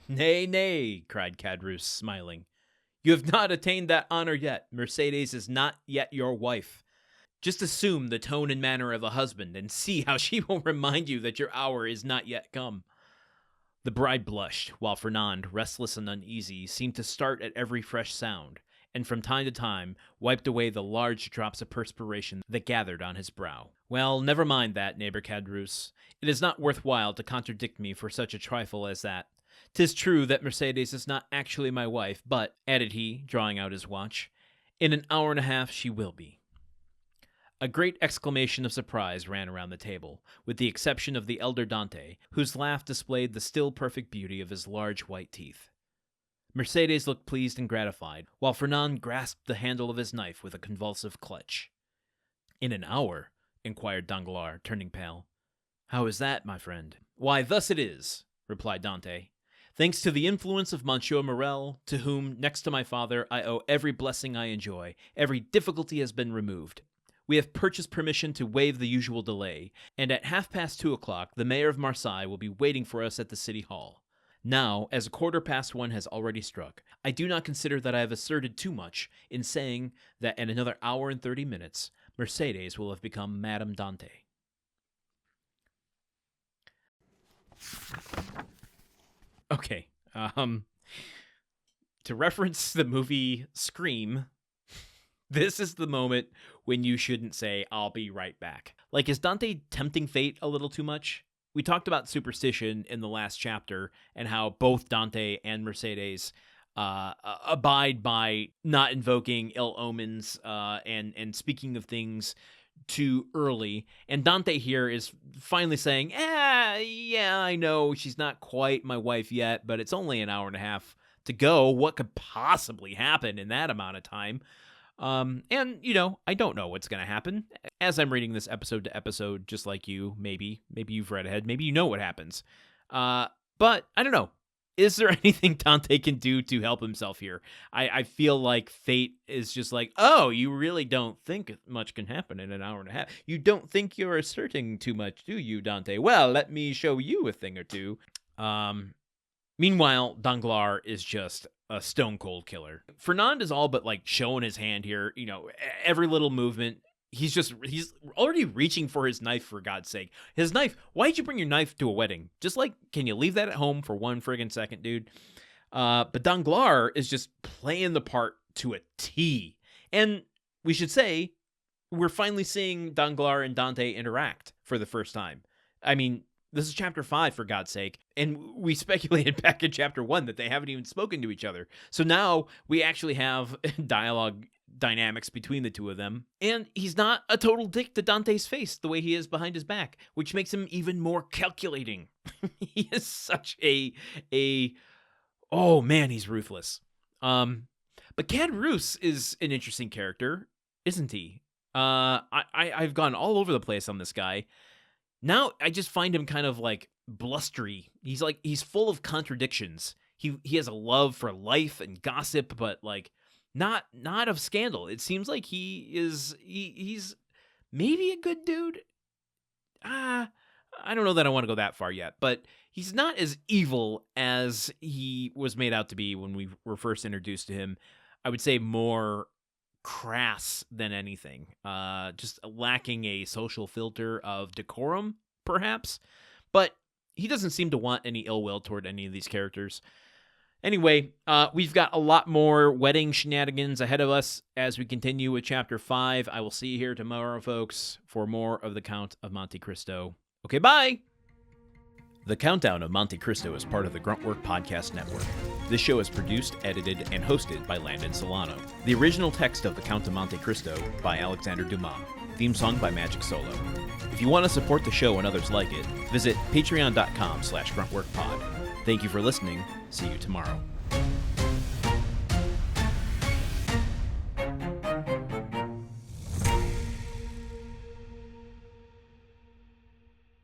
Nay, nay, cried Caderousse, smiling. You have not attained that honor yet. Mercédès is not yet your wife. Just assume the tone and manner of a husband, and see how she will remind you that your hour is not yet come. The bride blushed, while Fernand, restless and uneasy, seemed to start at every fresh sound, and from time to time wiped away the large drops of perspiration that gathered on his brow. Well, never mind that, neighbor Caderousse. It is not worth while to contradict me for such a trifle as that. 'Tis true that Mercédès is not actually my wife, but, added he, drawing out his watch, in an hour and a half she will be. A great exclamation of surprise ran around the table, with the exception of the elder Dante, whose laugh displayed the still perfect beauty of his large white teeth. Mercédès looked pleased and gratified, while Fernand grasped the handle of his knife with a convulsive clutch. In an hour? Inquired Danglars, turning pale. How is that, my friend? Why, thus it is, replied Dante. Thanks to the influence of Monsieur Morrel, to whom, next to my father, I owe every blessing I enjoy, every difficulty has been removed. We have purchased permission to waive the usual delay, and at 2:30 the mayor of Marseille will be waiting for us at the city hall. Now, as 1:15 has already struck, I do not consider that I have asserted too much in saying that in another hour and 30 minutes, Mercédès will have become Madame Dante. Okay, to reference the movie Scream, this is the moment when you shouldn't say, I'll be right back. Like, is Dante tempting fate a little too much? We talked about superstition in the last chapter and how both Dante and Mercédès abide by not invoking ill omens and speaking of things too early. And Dante here is finally saying, yeah, I know she's not quite my wife yet, but it's only an hour and a half to go. What could possibly happen in that amount of time? And, I don't know what's going to happen. As I'm reading this episode to episode, just like you, maybe you've read ahead, maybe you know what happens. But I don't know. Is there anything Dante can do to help himself here? I feel like fate is just like, oh, you really don't think much can happen in an hour and a half. You don't think you're asserting too much, do you, Dante? Well, let me show you a thing or two. Meanwhile, Danglars is just a stone cold killer. Fernand is all but like showing his hand here. Every little movement. He's already reaching for his knife, for God's sake. His knife. Why'd you bring your knife to a wedding? Just like, can you leave that at home for one friggin' second, dude? But Danglars is just playing the part to a T. And we should say, we're finally seeing Danglars and Dante interact for the first time. I mean, this is chapter 5, for God's sake. And we speculated back in chapter 1 that they haven't even spoken to each other. So now we actually have dialogue dynamics between the two of them. And he's not a total dick to Dante's face the way he is behind his back, which makes him even more calculating. He is such oh man, he's ruthless. But Caderousse is an interesting character, isn't he? I've gone all over the place on this guy. Now I just find him kind of like blustery. He's full of contradictions. He has a love for life and gossip, but like not of scandal. It seems like he's maybe a good dude. I don't know that I want to go that far yet, but he's not as evil as he was made out to be when we were first introduced to him. I would say more crass than anything. Just lacking a social filter of decorum, perhaps. But he doesn't seem to want any ill will toward any of these characters. Anyway, we've got a lot more wedding shenanigans ahead of us as we continue with Chapter 5. I will see you here tomorrow, folks, for more of The Count of Monte Cristo. Okay, bye! The Countdown of Monte Cristo is part of the Gruntwork Podcast Network. This show is produced, edited, and hosted by Landon Solano. The original text of The Count of Monte Cristo by Alexander Dumas. Theme song by Magic Solo. If you want to support the show and others like it, visit patreon.com/gruntworkpod. Thank you for listening. See you tomorrow.